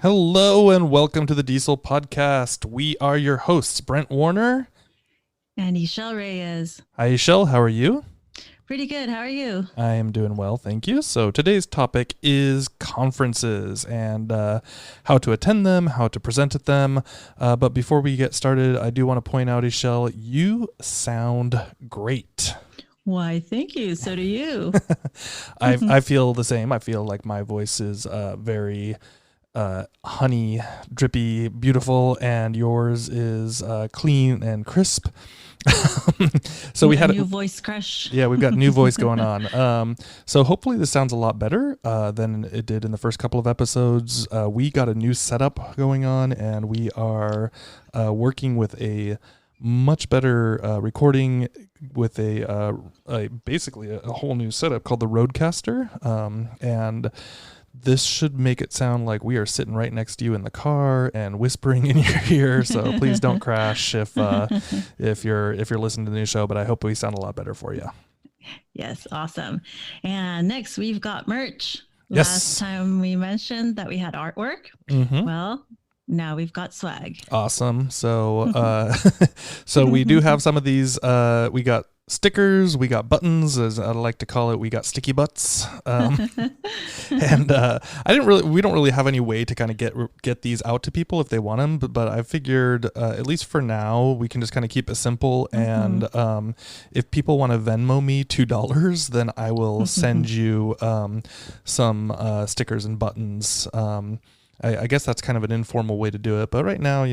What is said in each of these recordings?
Hello and welcome to the DIESOL podcast. We are your hosts, Brent Warner and Ixchell Reyes. Hi, Ixchell. How are you? Pretty good. How are you? I am doing well, thank you. So today's topic is conferences and how to attend them, how to present at them. But before we get started, I do want to point out, Ixchell, you sound great. Why, thank you. So do you. I feel the same. I feel like my voice is very honey, drippy, beautiful, and yours is clean and crisp. So we had a new voice crush. Yeah, we've got new voice going on. So hopefully this sounds a lot better than it did in the first couple of episodes. We got a new setup going on, and we are working with a much better recording with basically a whole new setup called the Rodecaster, and this should make it sound like we are sitting right next to you in the car and whispering in your ear. So please don't crash if you're listening to the new show. But I hope we sound a lot better for you. Yes, awesome. And next we've got merch. Yes. Last time we mentioned that we had artwork. Mm-hmm. Well, now we've got swag. Awesome. So so we do have some of these. We got stickers, we got buttons, as I like to call it. We got sticky butts, and we don't really have any way to kind of get these out to people if they want them. But I figured at least for now we can just kind of keep it simple. And if people want to Venmo me $2, then I will send you some stickers and buttons. I guess that's kind of an informal way to do it, but right now,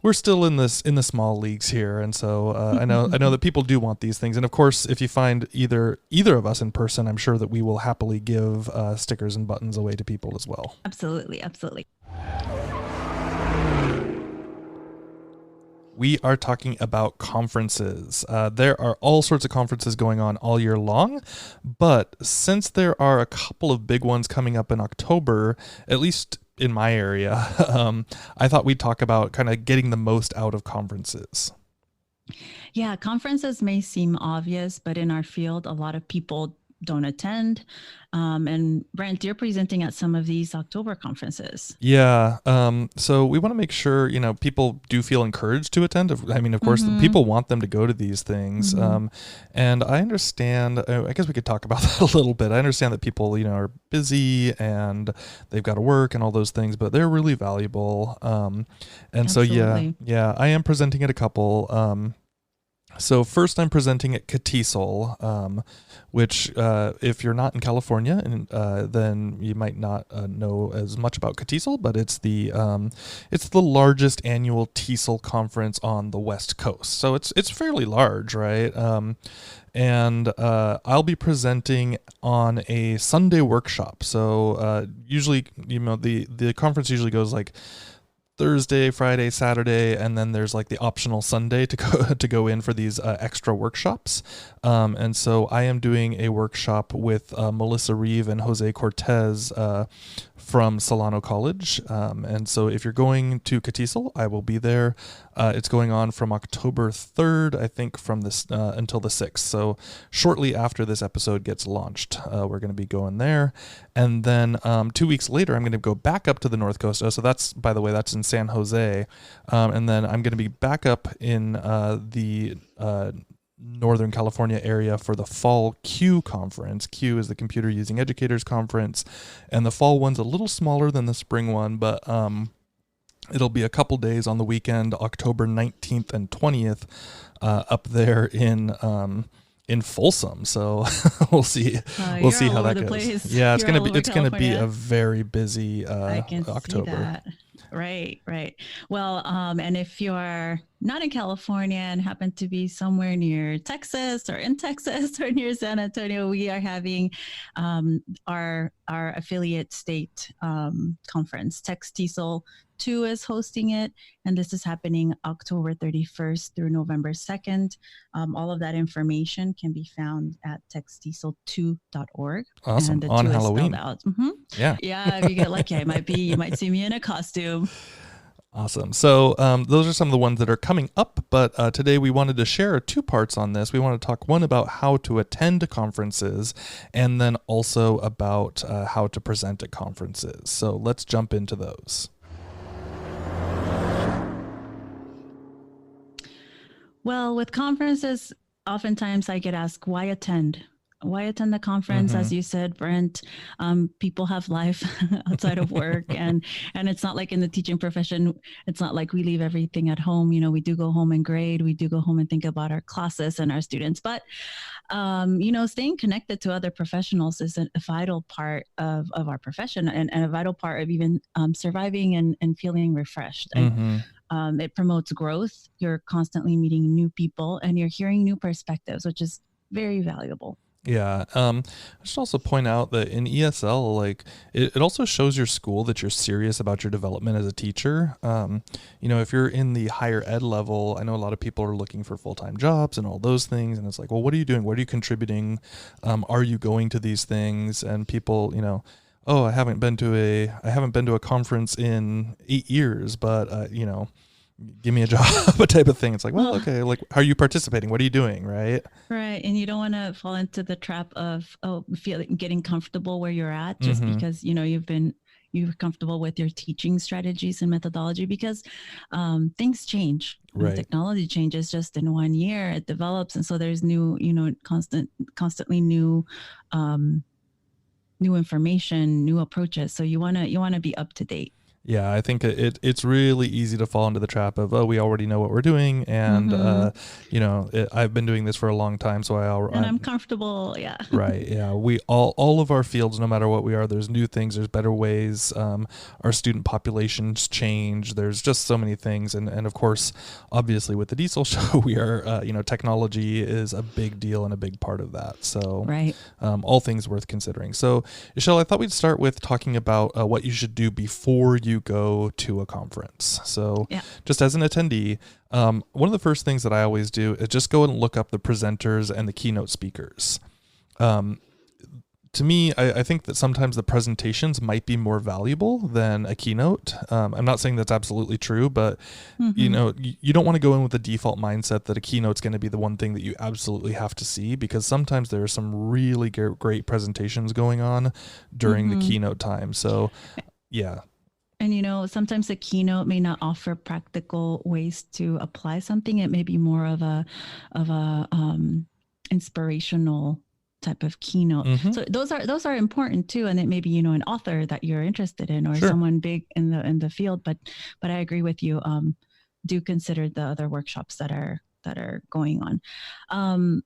we're still in the small leagues here, and so I know that people do want these things, and of course, if you find either of us in person, I'm sure that we will happily give stickers and buttons away to people as well. Absolutely. We are talking about conferences. There are all sorts of conferences going on all year long, but since there are a couple of big ones coming up in October, at least in my area, I thought we'd talk about kind of getting the most out of conferences. Yeah, conferences may seem obvious, but in our field, a lot of people don't attend. And Brent, you're presenting at some of these October conferences. Yeah. So we want to make sure, people do feel encouraged to attend. I mean, of course, people want them to go to these things. And I understand, I guess we could talk about that a little bit. I understand that people, are busy and they've got to work and all those things, but they're really valuable. And Absolutely. so, yeah, I am presenting at a couple. So first I'm presenting at Tesol, which if you're not in California, then you might not know as much about Tesol, but it's the largest annual Tesol conference on the West Coast. So it's fairly large, right? And I'll be presenting on a Sunday workshop. So usually, the conference usually goes like Thursday, Friday, Saturday, and then there's like the optional Sunday to go in for these extra workshops. And so I am doing a workshop with Melissa Reeve and Jose Cortez from Solano College. And so if you're going to Tesol, I will be there. It's going on from October 3rd, I think, from this until the 6th. So shortly after this episode gets launched, we're going to be going there. And then 2 weeks later, I'm going to go back up to the North Coast. So that's, by the way, that's in San Jose. And then I'm going to be back up in the Northern California area for the fall Q conference. Q is the Computer Using Educators Conference, and the fall one's a little smaller than the spring one, but it'll be a couple days on the weekend, October 19th and 20th, up there in Folsom. So we'll see how that goes. Place. Yeah, it's gonna be a very busy October. See that. Right. Well, and if you're not in California and happen to be somewhere near Texas or in Texas or near San Antonio, we are having our affiliate state conference. Tesol 2 is hosting it, and this is happening October 31st through November 2nd. All of that information can be found at textesol2.org. Awesome. And the on 2 Halloween. Is spelled out. Yeah. Yeah, if you get lucky, you might see me in a costume. Awesome. So those are some of the ones that are coming up, but today we wanted to share two parts on this. We want to talk one about how to attend conferences and then also about how to present at conferences. So let's jump into those. Well, with conferences, oftentimes I get asked, why attend? Why attend the conference? As you said, Brent, people have life outside of work, and it's not like in the teaching profession, it's not like we leave everything at home. You know, we do go home and grade, we do go home and think about our classes and our students, but you know, staying connected to other professionals is a vital part of our profession, and a vital part of even surviving and feeling refreshed. And it promotes growth. You're constantly meeting new people and you're hearing new perspectives, which is very valuable. Yeah. I should also point out that in ESL, like it also shows your school that you're serious about your development as a teacher. You know, if you're in the higher ed level, I know a lot of people are looking for full-time jobs and all those things. And it's like, well, what are you doing? What are you contributing? Are you going to these things? And people, you know, oh, I haven't been to a conference in 8 years, but you know, give me a job, a type of thing. It's like, well, okay, like, how are you participating? What are you doing? Right. And you don't want to fall into the trap of, getting comfortable where you're at just because, you know, you're comfortable with your teaching strategies and methodology, because things change. Right. Technology changes just in 1 year, it develops. And so there's new, you know, constantly new, new information, new approaches. So you want to be up to date. Yeah, I think it's really easy to fall into the trap of, oh, we already know what we're doing, and you know, I've been doing this for a long time, so I'm comfortable. Yeah. Right. Yeah. We all of our fields, no matter what we are, there's new things, there's better ways. Our student populations change. There's just so many things, and of course, obviously, with the DIESOL show, we are you know, technology is a big deal and a big part of that. So right. All things worth considering. So, Ixchell, I thought we'd start with talking about what you should do before you go to a conference. So just as an attendee, one of the first things that I always do is just go and look up the presenters and the keynote speakers. To me, I think that sometimes the presentations might be more valuable than a keynote. I'm not saying that's absolutely true, but you know, you don't want to go in with the default mindset that a keynote's going to be the one thing that you absolutely have to see, because sometimes there are some really great presentations going on during the keynote time. So yeah. And, you know, sometimes a keynote may not offer practical ways to apply something. It may be more of a inspirational type of keynote. So those are important too. And it may be, you know, an author that you're interested in, or someone big in the field. But I agree with you. Do consider the other workshops that are going on.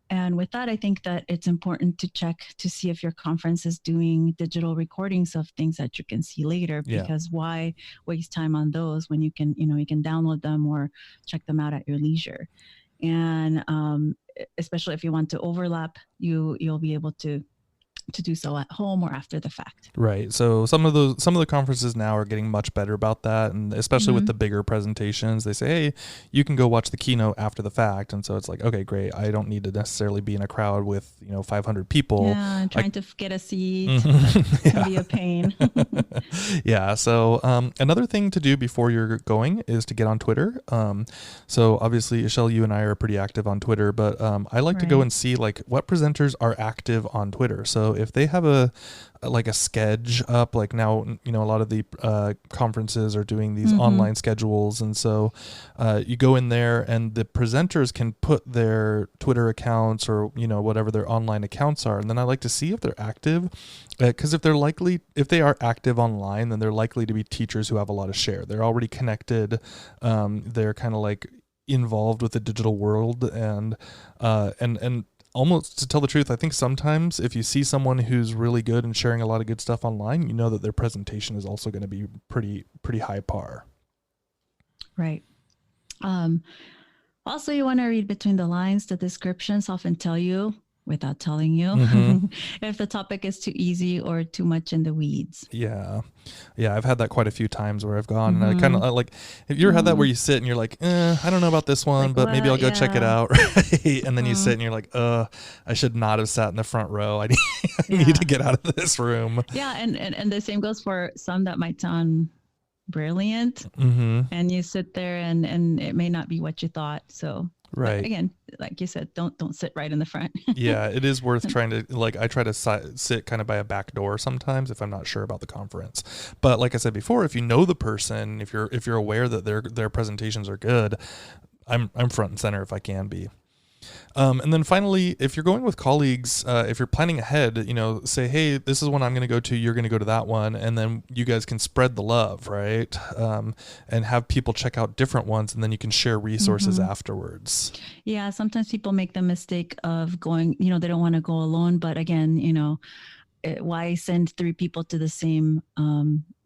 And with that, I think that it's important to check to see if your conference is doing digital recordings of things that you can see later, because why waste time on those when you can download them or check them out at your leisure. And especially if you want to overlap, you'll be able to do so at home or after the fact. Right. So some of the conferences now are getting much better about that, and especially with the bigger presentations, they say, hey, you can go watch the keynote after the fact. And so it's like, okay, great. I don't need to necessarily be in a crowd with, you know, 500 people. Yeah, and trying to get a seat can be a pain. Yeah. So another thing to do before you're going is to get on Twitter. So obviously, Ixchell, you and I are pretty active on Twitter, but I like to go and see like what presenters are active on Twitter. So if they have a schedule up, like now, you know, a lot of the conferences are doing these online schedules. And so you go in there and the presenters can put their Twitter accounts or, you know, whatever their online accounts are. And then I like to see if they're active, because if they are active online, then they're likely to be teachers who have a lot of share. They're already connected. They're kind of like involved with the digital world, and almost, to tell the truth, I think sometimes if you see someone who's really good and sharing a lot of good stuff online, you know that their presentation is also going to be pretty high par. Right. Also, you want to read between the lines. The descriptions often tell you without telling you if the topic is too easy or too much in the weeds. Yeah. I've had that quite a few times where I've gone and I kind of like, have you ever had that where you sit and you're like, I don't know about this one, but maybe I'll go check it out. Right. And then you sit and you're like, I should not have sat in the front row. I need to get out of this room. Yeah. And the same goes for some that might sound brilliant, and you sit there and it may not be what you thought. So right. Again, like you said, don't sit right in the front. Yeah, it is worth trying to, like, I try to sit kind of by a back door sometimes if I'm not sure about the conference. But like I said before, if you know the person, if you're aware that their presentations are good, I'm front and center if I can be. And then finally, if you're going with colleagues, if you're planning ahead, say, hey, this is one I'm going to go to, you're going to go to that one. And then you guys can spread the love, right? And have people check out different ones, and then you can share resources afterwards. Yeah, sometimes people make the mistake of going, they don't want to go alone. But again, why send 3 people to the same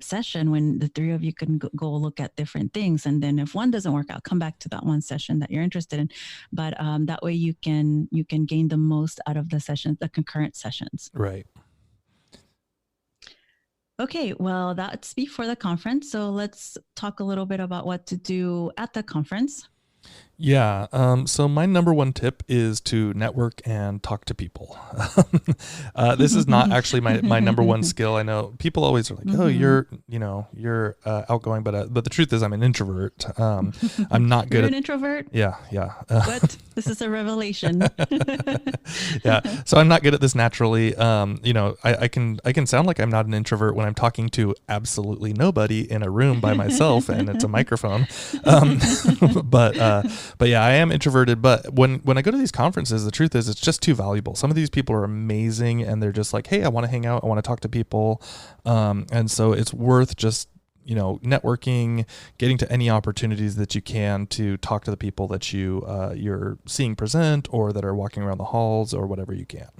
session when the 3 of you can go look at different things? And then if one doesn't work out, come back to that one session that you're interested in. But that way you can gain the most out of the sessions, the concurrent sessions. Right. Okay, well, that's before the conference. So let's talk a little bit about what to do at the conference. Yeah. So my number one tip is to network and talk to people. This is not actually my number one skill. I know people always are like, oh, you're outgoing, but the truth is I'm an introvert. I'm not good. You're an introvert? Yeah. What? This is a revelation. Yeah. So I'm not good at this naturally. I can sound like I'm not an introvert when I'm talking to absolutely nobody in a room by myself and it's a microphone. But yeah, I am introverted. But when I go to these conferences, the truth is it's just too valuable. Some of these people are amazing, and they're just like, hey, I want to hang out, I want to talk to people, and so it's worth just networking, getting to any opportunities that you can to talk to the people that you're seeing present or that are walking around the halls or whatever you can.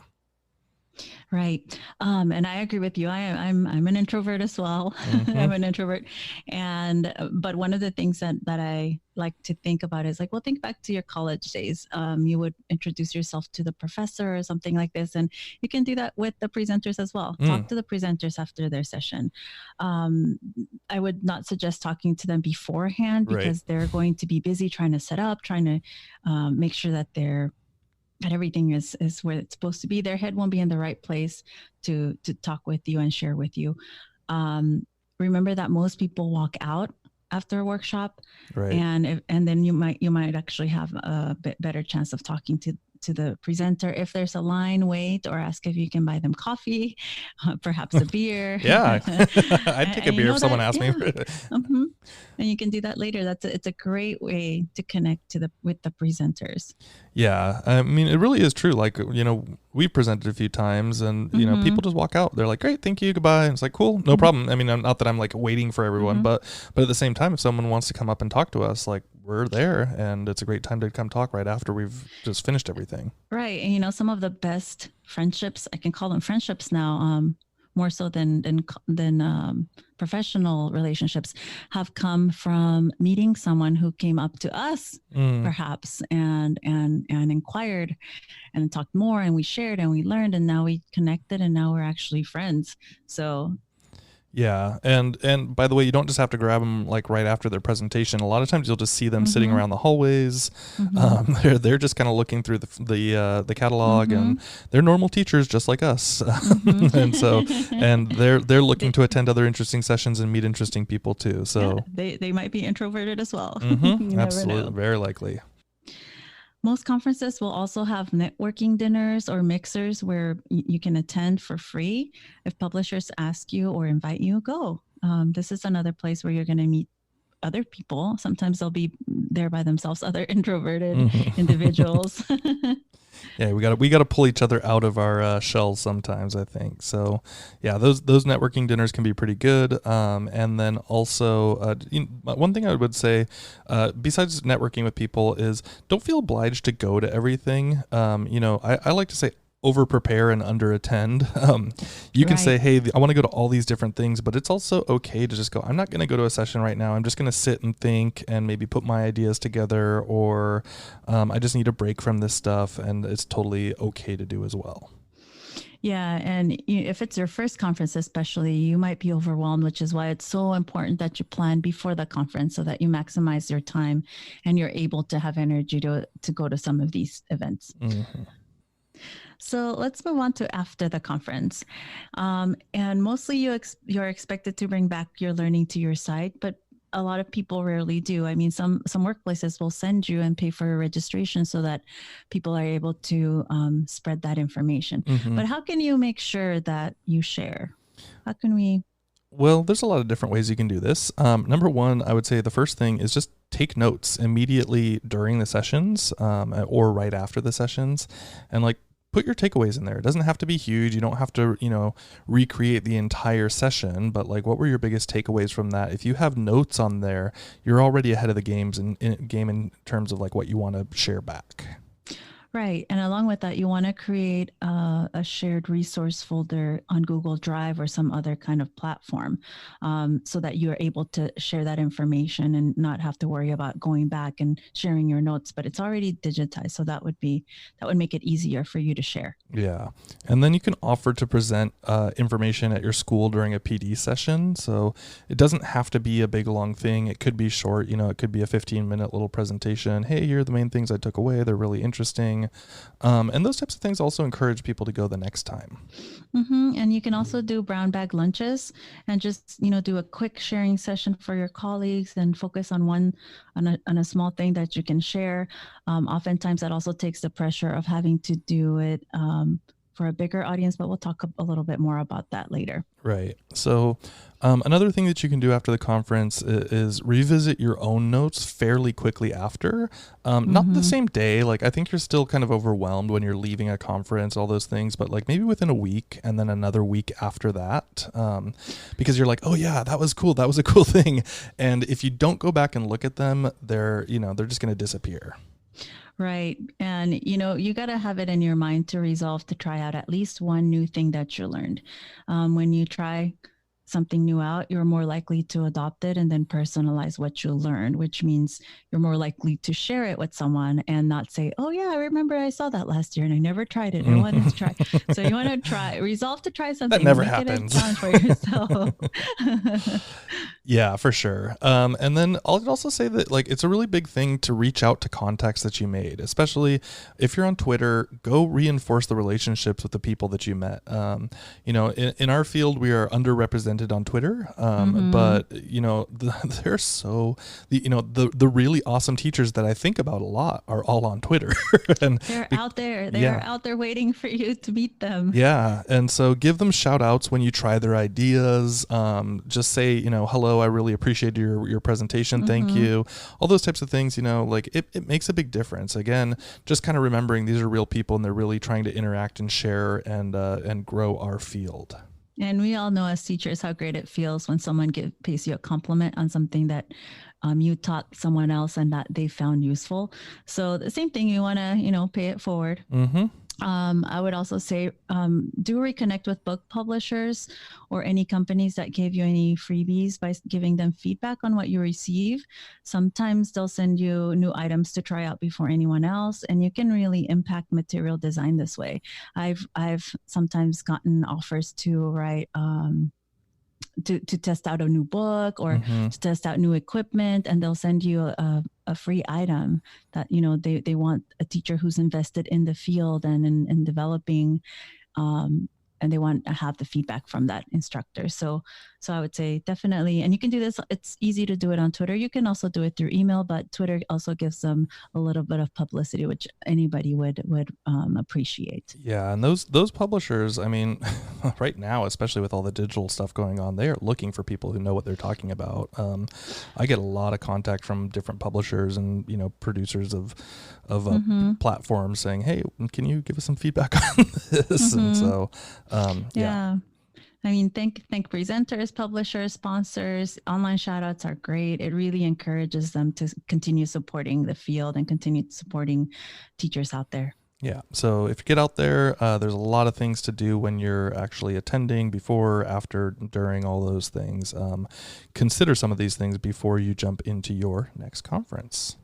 Right. And I agree with you. I'm an introvert as well. I'm an introvert. But one of the things that I like to think about is like, well, think back to your college days. You would introduce yourself to the professor or something like this. And you can do that with the presenters as well. Talk to the presenters after their session. I would not suggest talking to them beforehand because they're going to be busy trying to set up, trying to make sure that everything is where it's supposed to be. Their head won't be in the right place to talk with you and share with you. Remember that most people walk out after a workshop, and then you might actually have a bit better chance of talking to the presenter. If there's a line, wait, or ask if you can buy them coffee, perhaps a beer. Yeah, I'd take a beer if someone asked me. And you can do that later. It's a great way to connect with the presenters. Yeah, I mean, it really is true. Like, we've presented a few times, and people just walk out. They're like, "Great, thank you, goodbye." And it's like, "Cool, no problem." I mean, not that I'm like waiting for everyone, but at the same time, if someone wants to come up and talk to us, like, we're there, and it's a great time to come talk right after we've just finished everything. Right, and some of the best friendships, I can call them friendships now, more so than professional relationships, have come from meeting someone who came up to us, perhaps, and inquired and talked more, and we shared and we learned, and now we connected, and now we're actually friends. So. Yeah. And by the way, you don't just have to grab them like right after their presentation. A lot of times you'll just see them sitting around the hallways. They're just kind of looking through the catalog, and they're normal teachers just like us. and they're looking to attend other interesting sessions and meet interesting people too. So they might be introverted as well. Absolutely. Very likely. Most conferences will also have networking dinners or mixers where you can attend for free. If publishers ask you or invite you, go. This is another place where you're going to meet other people. Sometimes they'll be there by themselves, other introverted individuals. Yeah, we got to pull each other out of our shells sometimes, I think. So, yeah, those networking dinners can be pretty good. And then also, one thing I would say, besides networking with people, is don't feel obliged to go to everything. I like to say over prepare and under attend. You can say, hey, I want to go to all these different things, but it's also okay to just go, I'm not going to go to a session right now. I'm just going to sit and think and maybe put my ideas together, or I just need a break from this stuff, and it's totally okay to do as well. Yeah. And if it's your first conference, especially, you might be overwhelmed, which is why it's so important that you plan before the conference so that you maximize your time and you're able to have energy to go to some of these events. So let's move on to after the conference. And mostly you're expected to bring back your learning to your site, but a lot of people rarely do. I mean, some workplaces will send you and pay for a registration so that people are able to spread that information. Mm-hmm. But how can you make sure that you share? How can we? Well, there's a lot of different ways you can do this. Number one, I would say the first thing is just take notes immediately during the sessions or right after the sessions, and like put your takeaways in there. It doesn't have to be huge. You don't have to, recreate the entire session, but like what were your biggest takeaways from that? If you have notes on there, you're already ahead of the game in terms of like what you want to share back. Right. And along with that, you want to create a shared resource folder on Google Drive or some other kind of platform so that you're able to share that information and not have to worry about going back and sharing your notes. But it's already digitized. So that would make it easier for you to share. Yeah. And then you can offer to present information at your school during a PD session. So it doesn't have to be a big, long thing. It could be short. It could be a 15-minute little presentation. Hey, here are the main things I took away. They're really interesting. And those types of things also encourage people to go the next time. Mm-hmm. And you can also do brown bag lunches and just, do a quick sharing session for your colleagues and focus on a small thing that you can share. Oftentimes that also takes the pressure of having to do it for a bigger audience, but we'll talk a little bit more about that later. Right. So another thing that you can do after the conference is revisit your own notes fairly quickly after. Not the same day. Like, I think you're still kind of overwhelmed when you're leaving a conference, all those things, but like maybe within a week and then another week after that, because you're like, oh yeah, that was cool. That was a cool thing. And if you don't go back and look at them, they're just going to disappear. Right. And, you got to have it in your mind to resolve to try out at least one new thing that you learned. When you try something new out, you're more likely to adopt it and then personalize what you learned, which means you're more likely to share it with someone and not say, oh yeah, I remember I saw that last year and I never tried it. I wanted to try. So you want to resolve to try something. That never happens. It a challenge for yourself. Yeah, for sure. And then I'll also say that like it's a really big thing to reach out to contacts that you made, especially if you're on Twitter. Go reinforce the relationships with the people that you met. In our field, we are underrepresented on Twitter, but they're so the really awesome teachers that I think about a lot are all on Twitter. And they're out there. They're out there waiting for you to meet them. Yeah, and so give them shout outs when you try their ideas. Just say, hello, I really appreciate your presentation. Thank you. All those types of things, like it makes a big difference. Again, just kind of remembering these are real people and they're really trying to interact and share and grow our field. And we all know as teachers how great it feels when someone pays you a compliment on something that you taught someone else and that they found useful. So the same thing, you want to, pay it forward. I would also say do reconnect with book publishers or any companies that gave you any freebies by giving them feedback on what you receive. Sometimes they'll send you new items to try out before anyone else, and you can really impact material design this way. I've sometimes gotten offers to write to test out a new book or to test out new equipment, and they'll send you a free item that they want a teacher who's invested in the field and in developing and they want to have the feedback from that instructor. So I would say definitely, and you can do this. It's easy to do it on Twitter. You can also do it through email, but Twitter also gives them a little bit of publicity, which anybody would appreciate. Yeah, and those publishers, I mean, right now, especially with all the digital stuff going on, they are looking for people who know what they're talking about. I get a lot of contact from different publishers and producers of platforms saying, "Hey, can you give us some feedback on this?" And so, yeah. I mean, thank presenters, publishers, sponsors. Online shoutouts are great. It really encourages them to continue supporting the field and continue supporting teachers out there. Yeah. So if you get out there, there's a lot of things to do when you're actually attending, before, after, during, all those things. Consider some of these things before you jump into your next conference.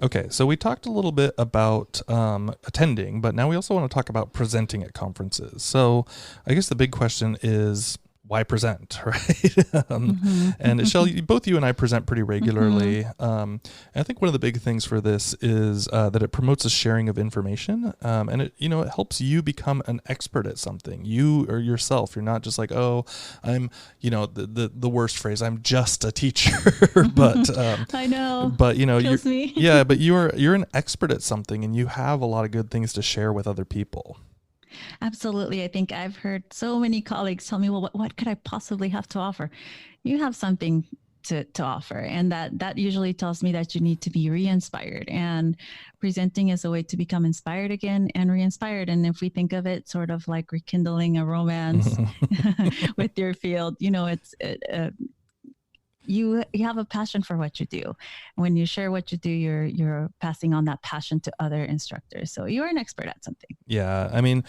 Okay, so we talked a little bit about attending, but now we also want to talk about presenting at conferences. So I guess the big question is, why present, right? And Ixchell, both you and I present pretty regularly. And I think one of the big things for this is that it promotes a sharing of information, and it it helps you become an expert at something. You or yourself, you're not just like, oh, I'm the worst phrase, I'm just a teacher, but I know, but kills me. yeah, but you're an expert at something, and you have a lot of good things to share with other people. Absolutely. I think I've heard so many colleagues tell me, well, what could I possibly have to offer? You have something to offer. And that usually tells me that you need to be re-inspired. And presenting is a way to become inspired again and re-inspired. And if we think of it sort of like rekindling a romance with your field, you have a passion for what you do. When you share what you do, you're passing on that passion to other instructors. So you're an expert at something. Yeah, I mean,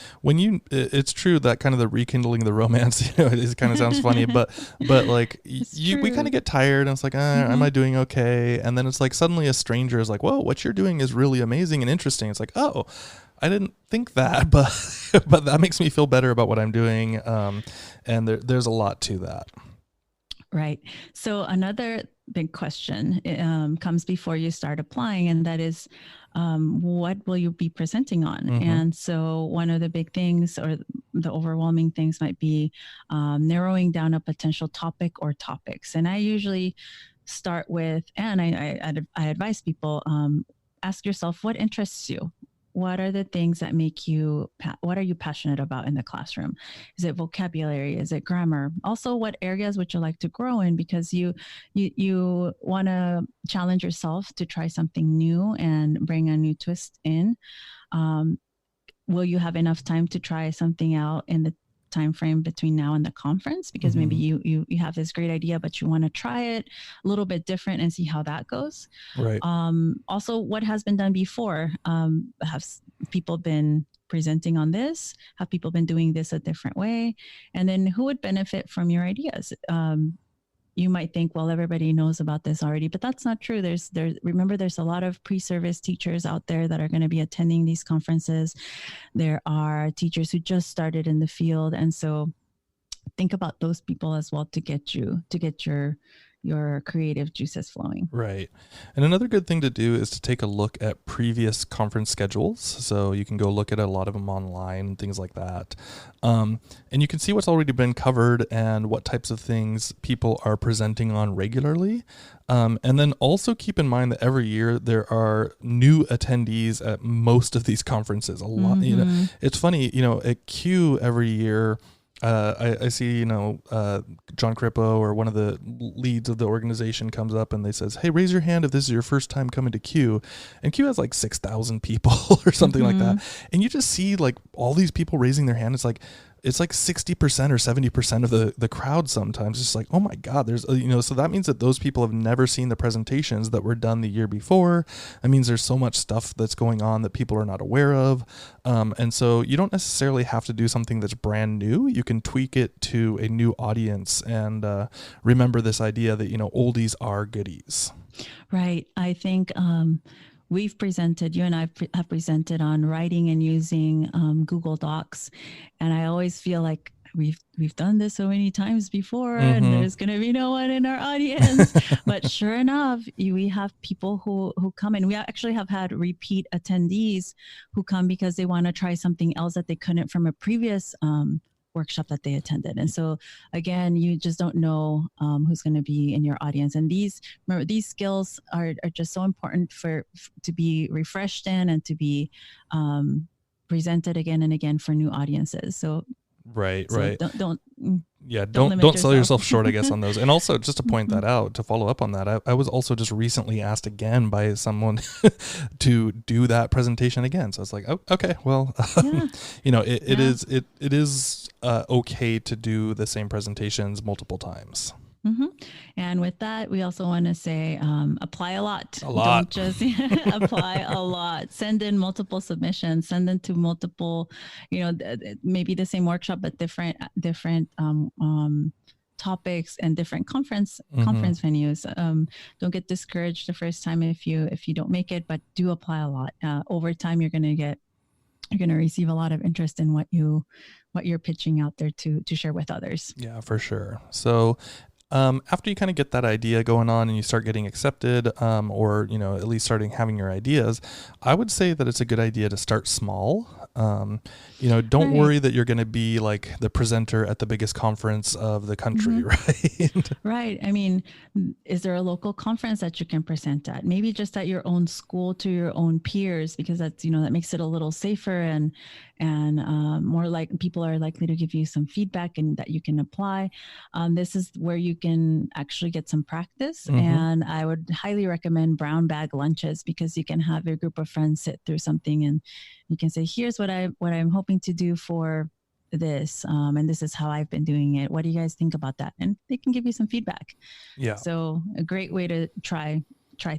it's true that kind of the rekindling the romance, it kind of sounds funny, but like we kind of get tired, and it's like, am I doing okay? And then it's like suddenly a stranger is like, whoa, what you're doing is really amazing and interesting. It's like, oh, I didn't think that, but that makes me feel better about what I'm doing. And there's a lot to that. Right. So another big question comes before you start applying, and that is, what will you be presenting on? And so one of the big things, or the overwhelming things, might be narrowing down a potential topic or topics. And I usually start with, and I advise people, ask yourself, what interests you? What are the things that make you, what are you passionate about in the classroom? Is it vocabulary? Is it grammar? Also, what areas would you like to grow in? Because you want to challenge yourself to try something new and bring a new twist in. Will you have enough time to try something out in the time frame between now and the conference? Because maybe you have this great idea, but you want to try it a little bit different and see how that goes. Right. Also, what has been done before? Have people been presenting on this? Have people been doing this a different way? And then who would benefit from your ideas? You might think, well, everybody knows about this already, but that's not true. Remember, there's a lot of pre-service teachers out there that are going to be attending these conferences. There are teachers who just started in the field. And so think about those people as well to get your creative juices flowing. Right. And another good thing to do is to take a look at previous conference schedules. So you can go look at a lot of them online, things like that. And you can see what's already been covered and what types of things people are presenting on regularly. And then also keep in mind that every year there are new attendees at most of these conferences. A lot, it's funny, at Q every year, I see, John Crippo or one of the leads of the organization comes up and they says, hey, raise your hand if this is your first time coming to Q. And Q has like 6,000 people or something like that. And you just see like all these people raising their hand. It's like 60% or 70% of the crowd sometimes. It's like, oh my God, there's, so that means that those people have never seen the presentations that were done the year before. That means there's so much stuff that's going on that people are not aware of. And so you don't necessarily have to do something that's brand new. You can tweak it to a new audience and remember this idea that, oldies are goodies. Right. I think, you and I have presented on writing and using Google Docs. And I always feel like we've done this so many times before and there's going to be no one in our audience. But sure enough, we have people who come, and we actually have had repeat attendees who come because they want to try something else that they couldn't from a previous workshop that they attended. And so again, you just don't know who's going to be in your audience. And these skills are just so important to be refreshed in and to be presented again and again for new audiences. So right. Don't sell yourself short, I guess, on those. And also, just to point that out, to follow up on that, I was also just recently asked again by someone to do that presentation again. So it's like, oh, okay, well, it is okay to do the same presentations multiple times. And with that, we also want to say, apply a lot. Don't just apply a lot. Send in multiple submissions. Send them to multiple, maybe the same workshop, but different topics and different conference venues. Don't get discouraged the first time if you don't make it, but do apply a lot. Over time, you're going you're going to receive a lot of interest in what you're pitching out there to share with others. Yeah, for sure. So after you kind of get that idea going on and you start getting accepted, or, at least starting having your ideas, I would say that it's a good idea to start small. Don't worry that you're going to be like the presenter at the biggest conference of the country, right? Right. I mean, is there a local conference that you can present at? Maybe just at your own school to your own peers, because that's, that makes it a little safer and more like people are likely to give you some feedback and that you can apply. This is where you can actually get some practice. And I would highly recommend brown bag lunches, because you can have your group of friends sit through something and you can say, here's what I'm hoping to do for this. And this is how I've been doing it. What do you guys think about that? And they can give you some feedback. Yeah. So a great way to try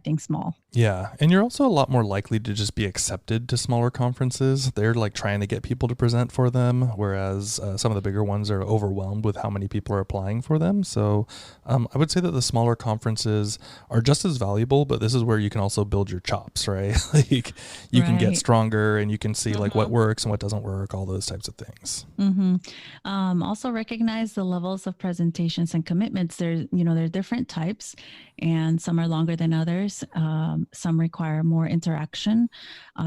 things small. Yeah. And you're also a lot more likely to just be accepted to smaller conferences. They're like trying to get people to present for them, whereas some of the bigger ones are overwhelmed with how many people are applying for them. So I would say that the smaller conferences are just as valuable, but this is where you can also build your chops, right? Like you can get stronger and you can see like what works and what doesn't work, all those types of things. Also recognize the levels of presentations and commitments. There are different types, and some are longer than others. Some require more interaction.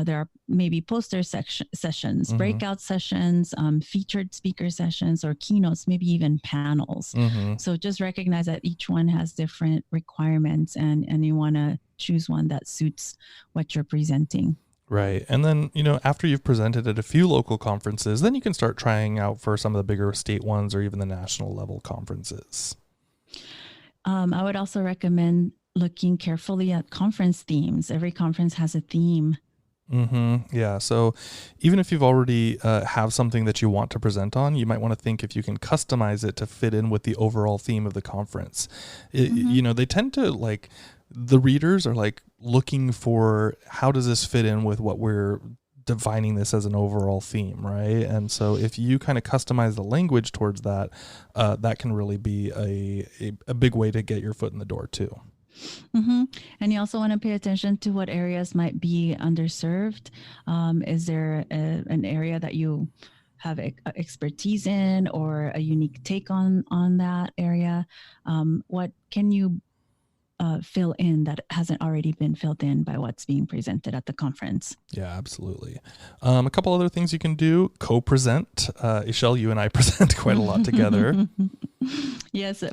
There are maybe poster sessions, breakout sessions, featured speaker sessions, or keynotes, maybe even panels. So just recognize that each one has different requirements, and you want to choose one that suits what you're presenting. Right. And then, after you've presented at a few local conferences, then you can start trying out for some of the bigger state ones or even the national level conferences. I would also recommend looking carefully at conference themes. Every conference has a theme. Yeah. So even if you've already have something that you want to present on, you might want to think if you can customize it to fit in with the overall theme of the conference. They tend to the readers are like looking for how does this fit in with what we're defining this as an overall theme, right? And so if you kind of customize the language towards that, that can really be a big way to get your foot in the door too. And you also want to pay attention to what areas might be underserved. Is there an area that you have expertise in, or a unique take on that area? What can you fill in that hasn't already been filled in by what's being presented at the conference? Yeah, absolutely. A couple other things you can do: co-present. Ixchell, you and I present quite a lot together. Yes,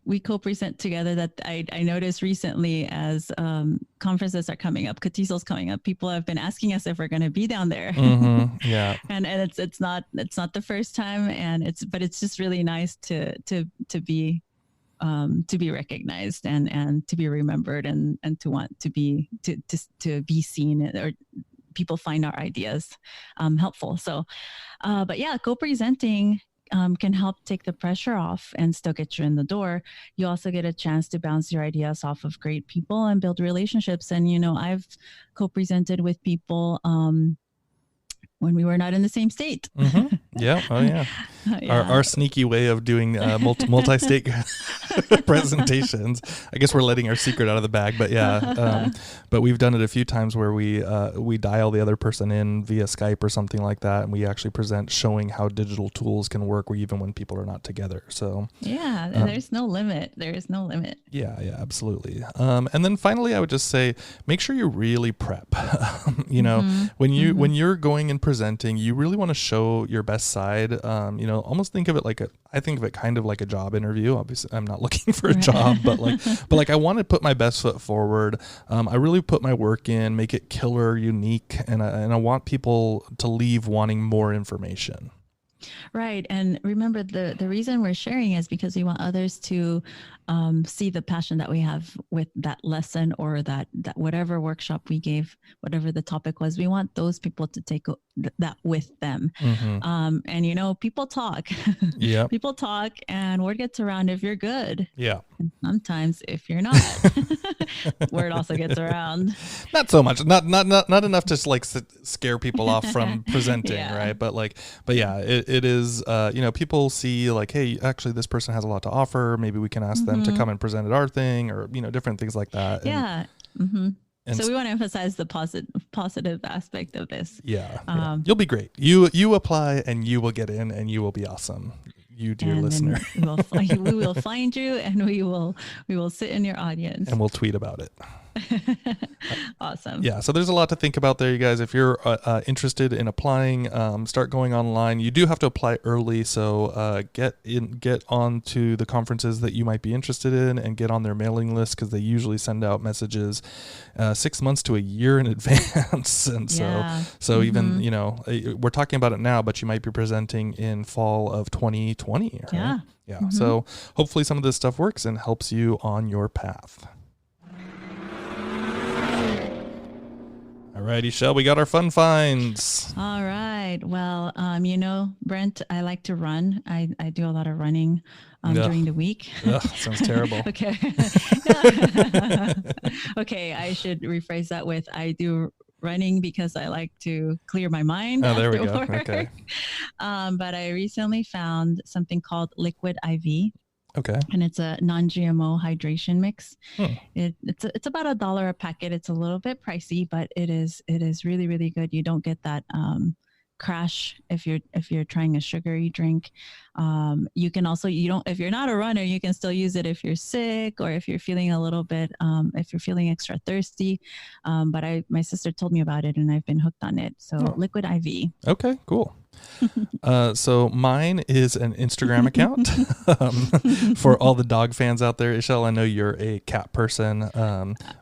we co-present together. That I noticed recently as conferences are coming up, DIESOL's coming up. People have been asking us if we're going to be down there. Yeah, and it's not the first time, but it's just really nice to be recognized and to be remembered and to want to be seen, or people find our ideas helpful. So, but yeah, co-presenting can help take the pressure off and still get you in the door. You also get a chance to bounce your ideas off of great people and build relationships. And, I've co-presented with people when we were not in the same state. Yeah. Oh yeah. Our sneaky way of doing multi-state presentations. I guess we're letting our secret out of the bag, but yeah. But we've done it a few times where we dial the other person in via Skype or something like that, and we actually present showing how digital tools can work even when people are not together. So yeah, there's no limit. There is no limit. Yeah, absolutely. And then finally, I would just say, make sure you really prep. When you're going and presenting, you really want to show your best side. Almost think of it I think of it kind of like a job interview. Obviously, I'm not looking for a job, but I want to put my best foot forward. I really put my work in, make it killer, unique, and I want people to leave wanting more information. Right. And remember, the reason we're sharing is because we want others to see the passion that we have with that lesson, or that whatever workshop we gave, whatever the topic was. We want those people to take that with them. And people talk. Yeah. People talk, and word gets around if you're good. Yeah. And sometimes if you're not, word also gets around. Not so much. Not enough to scare people off from presenting, right? But yeah, it is. People see hey, actually, this person has a lot to offer. Maybe we can ask them to come and present at our thing, or different things like that. Yeah. And so we want to emphasize the positive aspect of this. Yeah. You'll be great. You apply and you will get in and you will be awesome. You, dear listener. We will find you and we will sit in your audience. And we'll tweet about it. Awesome. Yeah, so there's a lot to think about there, you guys. If you're interested in applying, start going online. You do have to apply early, so get on to the conferences that you might be interested in and get on their mailing list, because they usually send out messages 6 months to a year in advance. And so even, we're talking about it now, but you might be presenting in fall of 2020. Right? Yeah. Yeah. So hopefully some of this stuff works and helps you on your path. All right, Ixchell, we got our fun finds. All right. Well, Brent, I like to run. I do a lot of running during the week. Sounds terrible. Okay. Okay, I should rephrase that with I do running because I like to clear my mind. Oh, there we go. Okay. But I recently found something called Liquid IV. Okay. And it's a non-GMO hydration mix. It's about $1 a packet. It's a little bit pricey, but it is really, really good. You don't get that crash if you're trying a sugary drink. You can also, if you're not a runner, you can still use it if you're sick or if you're feeling a little bit, if you're feeling extra thirsty. But my sister told me about it and I've been hooked on it. So Liquid IV. Okay, cool. So mine is an Instagram account for all the dog fans out there. Ixchell, I know you're a cat person,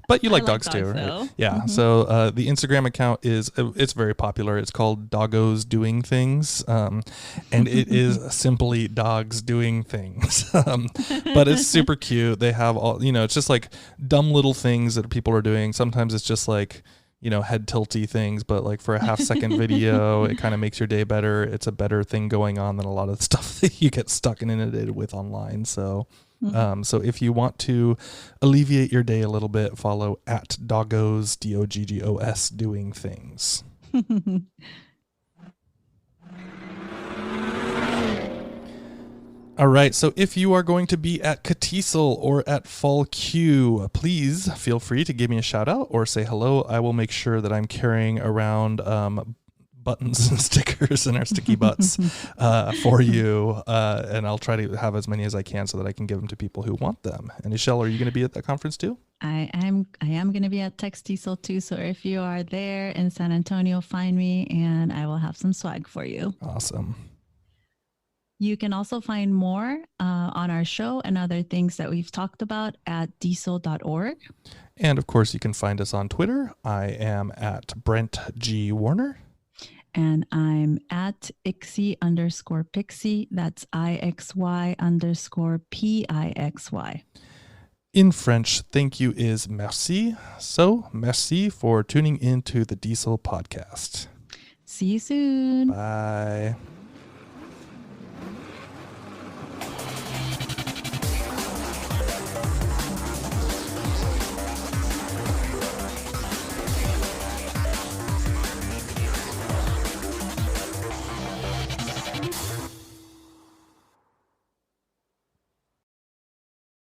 but you like dogs too, right? Yeah. So the Instagram account it's very popular. It's called Doggos Doing Things, and it is simply dogs doing things. But it's super cute. They have all, it's just like dumb little things that people are doing. Sometimes it's just like, head tilty things, but like for a half-second video, it kind of makes your day better. It's a better thing going on than a lot of the stuff that you get stuck and inundated with online. So, so if you want to alleviate your day a little bit, follow at Doggos, Doggos Doing Things. All right, so if you are going to be at Tesol or at Fall Q, please feel free to give me a shout out or say hello. I will make sure that I'm carrying around buttons and stickers and our sticky butts for you, and I'll try to have as many as I can so that I can give them to people who want them. And Ixchell, are you going to be at that conference too? I am going to be at Tesol too. So if you are there in San Antonio, find me and I will have some swag for you. Awesome. You can also find more on our show and other things that we've talked about at diesel.org. And of course, you can find us on Twitter. I am at Brent G. Warner. And I'm at Ixy_Pixie. That's IXY_PIXY. In French, thank you is merci. So, merci for tuning in to the DIESOL podcast. See you soon. Bye.